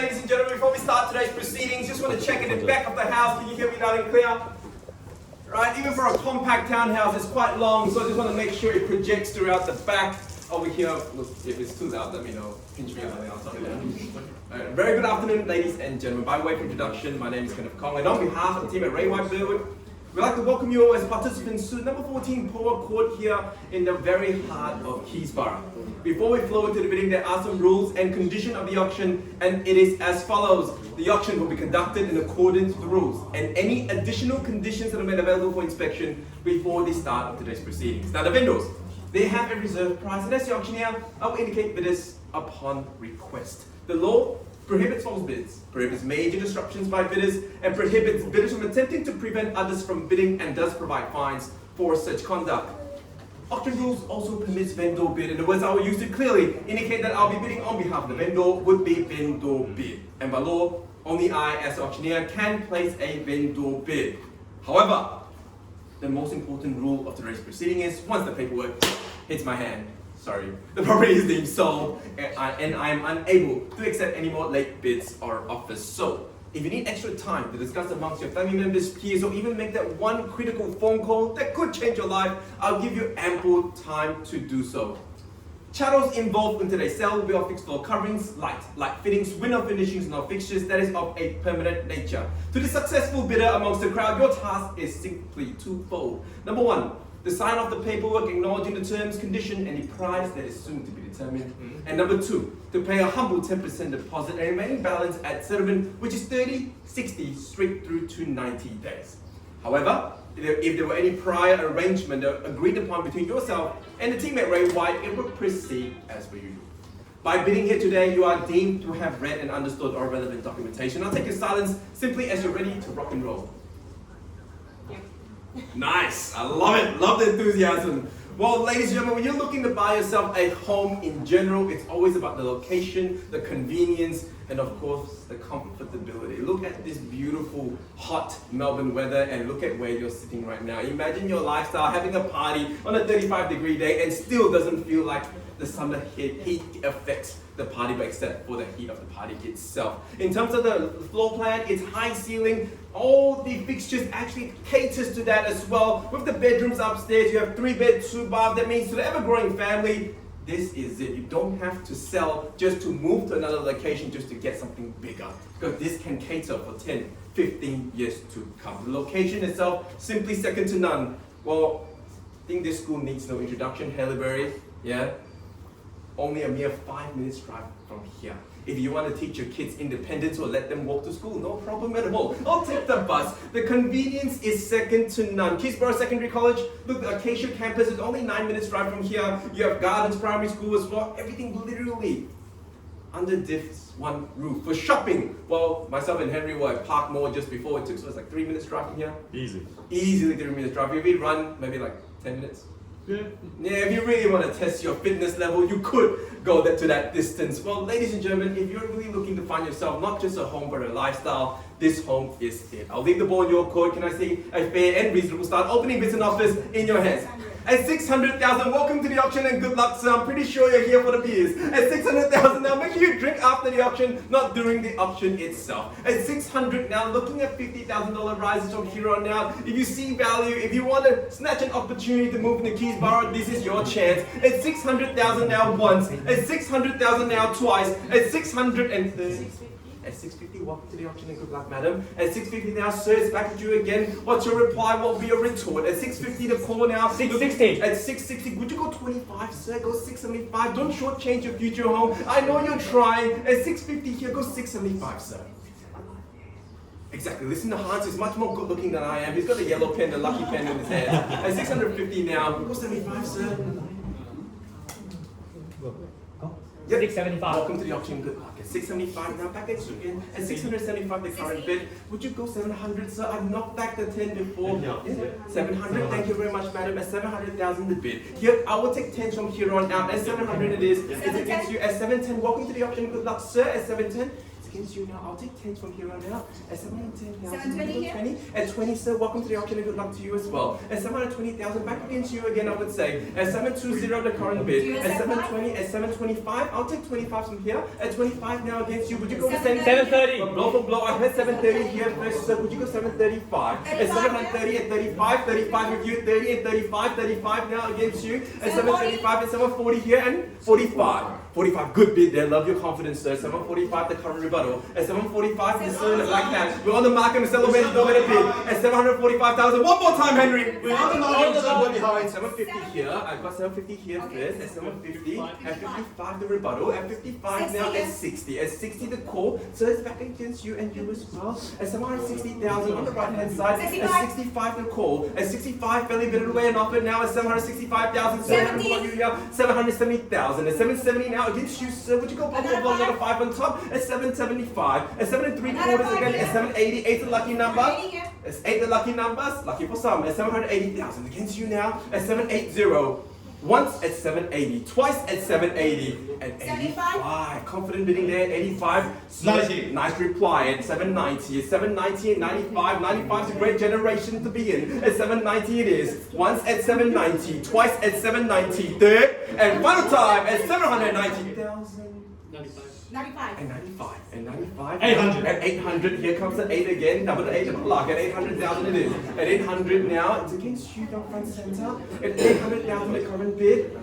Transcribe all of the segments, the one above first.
ladies and gentlemen, before we start today's proceedings, just want to check in the back of the house. Can you hear me loud and clear? Right, even for a compact townhouse, it's quite long, so I just want to make sure it projects throughout the back. Over here, look, if it's too loud, let me know. Pinch me or something, I'll stop it down. Very good afternoon, ladies and gentlemen. By way of introduction, my name is Kenneth Kong, and on behalf of the team at Ray White Bearwood, we'd like to welcome you all as participants to number 14 Polo Court here in the very heart of Keysborough. Before we flow into the bidding, there are some rules and conditions of the auction, and it is as follows. The auction will be conducted in accordance with the rules, and any additional conditions that are made available for inspection before the start of today's proceedings. Now, the vendors, they have a reserve price, and as the auctioneer, I will indicate bidders upon request. The law prohibits false bids, prohibits major disruptions by bidders, and prohibits bidders from attempting to prevent others from bidding, and does provide fines for such conduct. Auction rules also permits vendor bid, and the words I will use to clearly indicate that I'll be bidding on behalf of the vendor would be vendor bid. And by law, only I as auctioneer can place a vendor bid. However, the most important rule of today's proceeding is once the paperwork hits my hand, the property is deemed sold, and I am unable to accept any more late bids or offers. So, if you need extra time to discuss amongst your family members, peers, or even make that one critical phone call that could change your life, I'll give you ample time to do so. Chattels involved in today's sale will be of fixed floor coverings, light fittings, window finishings, and all fixtures that is of a permanent nature. To the successful bidder amongst the crowd, your task is simply twofold. Number one, to sign off the paperwork acknowledging the terms, condition, and the price that is soon to be determined. And number two, to pay a humble 10% deposit and remaining balance at settlement, which is 30, 60, straight through to 90 days. However, if there were any prior arrangement agreed upon between yourself and the team at Ray White, it will proceed as per usual. By bidding here today, you are deemed to have read and understood all relevant documentation. I'll take your silence simply as you're ready to rock and roll. Nice, I love it, love the enthusiasm. Well, ladies and gentlemen, when you're looking to buy yourself a home in general, it's always about the location, the convenience, and of course, the comfortability. Look at this beautiful, hot Melbourne weather, and look at where you're sitting right now. Imagine your lifestyle, having a party on a 35-degree day, and still doesn't feel like the summer heat affects the party, but except for the heat of the party itself. In terms of the floor plan, it's high ceiling. All the fixtures actually caters to that as well. With the bedrooms upstairs, you have 3-bed, 2-bath. That means to the ever-growing family, this is it. You don't have to sell just to move to another location just to get something bigger, because this can cater for 10, 15 years to come. The location itself, simply second to none. Well, I think this school needs no introduction, Haileybury, yeah? Only a mere 5 minutes drive from here. If you want to teach your kids independence or let them walk to school, no problem at all. I'll take the bus. The convenience is second to none. Keysborough Secondary College, look, the Acacia campus is only 9 minutes drive from here. You have Gardens Primary School as well. Everything literally under this one roof. For shopping, well, myself and Henry were at Park Mall just before. It took us like 3 minutes drive from here. Easily 3 minutes drive. If we run, maybe like 10 minutes. Yeah, if you really want to test your fitness level, you could go to that distance. Well, ladies and gentlemen, if you're really looking to find yourself not just a home but a lifestyle, this home is it. I'll leave the ball in your court. Can I see a fair and reasonable start? Opening bids and offers in your hands. At 600,000, welcome to the auction and good luck, sir. I'm pretty sure you're here for the beers. At 600,000 now, make sure you drink after the auction, not during the auction itself. At 600 now, looking at $50,000 rises from here on out. If you see value, if you want to snatch an opportunity to move into Keysborough, this is your chance. At 600,000 now once, at 600,000 now twice, at 630. At 650, welcome to the auction and good luck, madam. At 650 now, sir, it's back at you again. What's your reply? What will be your retort? At 650, the call now. 660. At 660, would you go 25, sir? Go 675. Don't shortchange your future home. I know you're trying. At 650 here, go 675, sir. Exactly. Listen to Hans. He's much more good looking than I am. He's got a yellow pen, the lucky pen in his hand. At 650 now, go 75, sir. Yep. 675. Welcome to the auction. Good luck. At 675 now, back at you again. At 675, the current bid. Would you go 700, sir? I've knocked back the 10 before. Yeah. 700. Thank you very much, madam. At 700,000, the bid. Here, I will take 10 from here on out. At 700, it is. It's against you. At 710, welcome to the auction. Good luck, sir. At 710. against you now. I'll take 10 from here on out. At 710,000. 720 here? At 20, sir, welcome to the auction and good luck to you as well. At 720,000, back against you again, I would say. At 720, the current bid. At 720, at 725, I'll take 25 from here. At 25 now against you. Would you go to 730? Blow for blow. I heard 730 here first, sir. Would you go 735? At 730, at 35, 35 with you, 30 and 35, 35 now against you. At 735, at 740 here and 45. 45, good bid there. Love your confidence, sir. 745, the current rebuttal. At 745, the sir in the black hat. We're on the market and celebrating no better bid. At 745,000. One more time, Henry. We're on the market behind. 750 here. I've got 750 here first. At 750. At 55, the rebuttal. At 55 now. At 60. At 60, the call. So it's back against you and you as well. At 760,000 on the right hand side. At 65, the call. At 65, fairly bidded away and offered now. At 765,000. 770,000. At 770 now. Against you, sir. Would you go blow another 5 on top? At 775. At 7 3/4 again. At 780. 8 the lucky number. It's 8 the lucky numbers. Lucky for some. At 780,000. Against you now. At 780. Once at 780. Twice at 780. At 85. Confident bidding there. 85. 90. Nice reply. At 790. At 790 and 95. 95 is a great generation to be in. At 790 it is. Once at 790. Twice at 790. Third. And final time at 790,000. 95. And 95. And 95. 800. At 800. Here comes the 8 again. Double the 8 of luck. At 800,000 it is. At 800 now. It's against you, down front center. At 800,000 the current bid.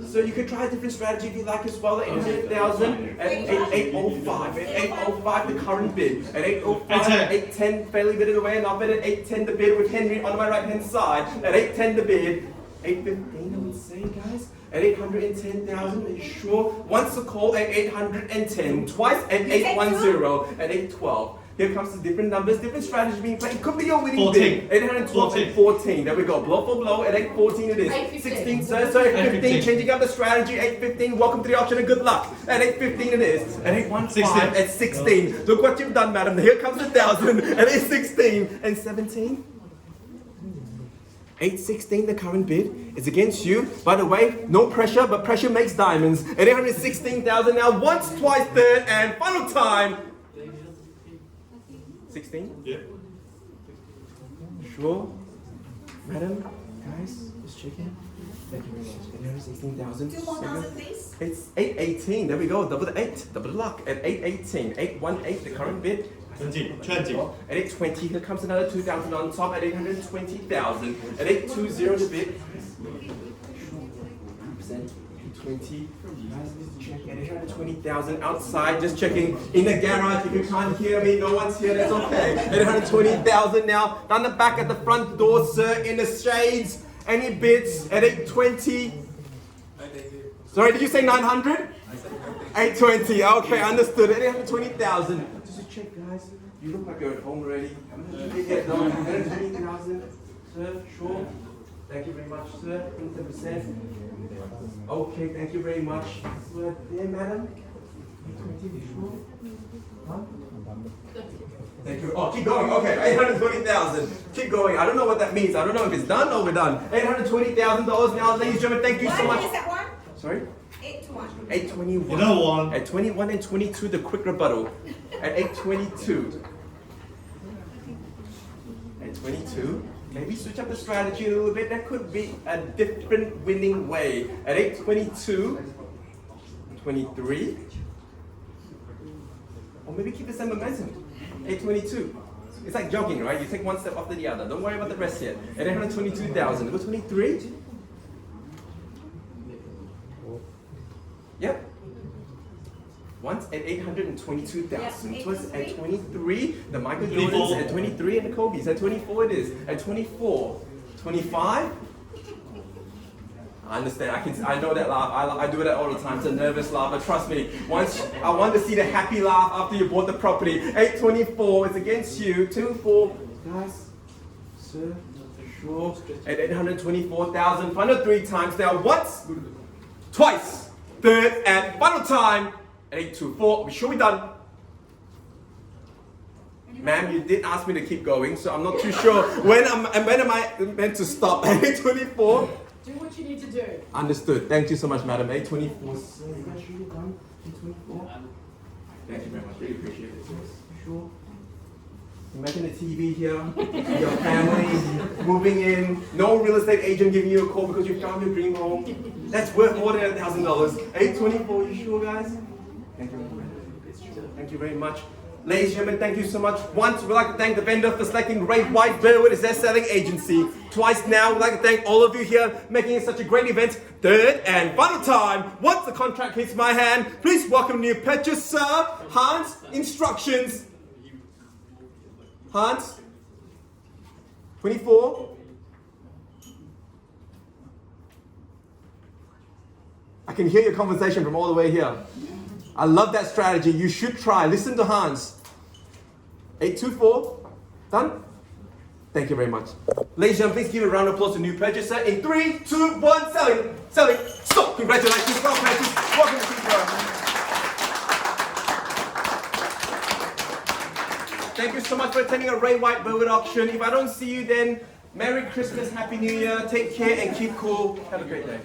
So you could try a different strategy if you like as well. At 800,000. At 805. At 805 the current bid. At 805. 810 fairly bidded away and offered. At 810 the bid with Henry on my right hand side. At 810 the bid. 815 I would say, guys. At 810,000, are you sure? Once a call at 810, twice at 810, at 812. Here comes the different numbers, different strategies being played. It could be your winning bid. 812 and 14. There we go. Blow for blow at 814 it is. 16, sir. So 815, changing up the strategy. 815, welcome to the auction and good luck. At 815 it is. At 815, at 16. Look what you've done, madam. Here comes the 1,000. At 816 and 17. 816, the current bid is against you. By the way, no pressure, but pressure makes diamonds. At 816,000 now, once, twice, third, and final time. 16? Yeah. Sure? Madam, guys, just checking. Thank you very much. 816,000. 2 more thousand, please. It's 818. There we go. Double the 8. Double the luck. At 818. 818, the current bid. 20. At 820, here comes another 2,000 on top. At 820,000. At 820, the bid. 820. Check at 820,000 outside. Just checking in the garage. If you can't hear me, no one's here. That's okay. 820,000 now. Down the back at the front door, sir. In the shades. Any bids at 820? Sorry, did you say 900? 820. Okay, understood. At 820,000. Check, guys. You look like you're at home already. I'm going to get down. 120,000. Sir, sure. Thank you very much, sir. 10%. Okay, thank you very much. Sir, there, madam. 20, sure. Huh? Thank you. Oh, keep going. Okay, 820,000. Keep going. I don't know what that means. I don't know if it's done or we're done. $820,000 now, ladies and gentlemen. Thank you so much. What is that one? Sorry? 821. 821. You know one. At 21 and 22, the quick rebuttal. At 822. At 22. Maybe switch up the strategy a little bit. That could be a different winning way. At 822. 23. Or maybe keep the same momentum. 822. It's like jogging, right? You take one step after the other. Don't worry about the rest yet. At 822,000. Go 23. Yep. Once at 822,000. Yep, Twice at 23. The Michael Jordans at 23 and the Kobe's at 24 it is. At 24. 25. I understand. I know that laugh. I do that all the time. It's a nervous laugh, but trust me. Once I want to see the happy laugh after you bought the property. 824. It's against you. 24. Guys, sir, sure. At 824,000. Final 3 times now. Once, twice, third, and final time. At 824. Are we sure we're done? Ma'am, you did ask me to keep going, so I'm not too sure when am I meant to stop. At 824. Do what you need to do. Understood. Thank you so much, madam. 824. So, you guys really done? 824. Thank you very much. Really appreciate it. Sure. Imagine a TV here, your family moving in, no real estate agent giving you a call because you found your dream home. That's worth more than $1,000. 824, you sure, guys? Thank you. Thank you very much. Ladies and gentlemen, thank you so much. Once, we'd like to thank the vendor for selecting Great White Burwood as their selling agency. Twice now, we'd like to thank all of you here making it such a great event. Third and final time, once the contract hits my hand, please welcome new purchaser, Hans. Instructions. Hans. 24. I can hear your conversation from all the way here. I love that strategy. You should try. Listen to Hans. 824. Done? Thank you very much. Ladies and gentlemen, please give a round of applause to new purchaser. In 3, 2, 1, selling. Selling. Stop. Congratulations. Well purchased. Welcome to Keysborough. Thank you so much for attending a Ray White Burwood auction. If I don't see you then, Merry Christmas, Happy New Year. Take care and keep cool. Have a great day.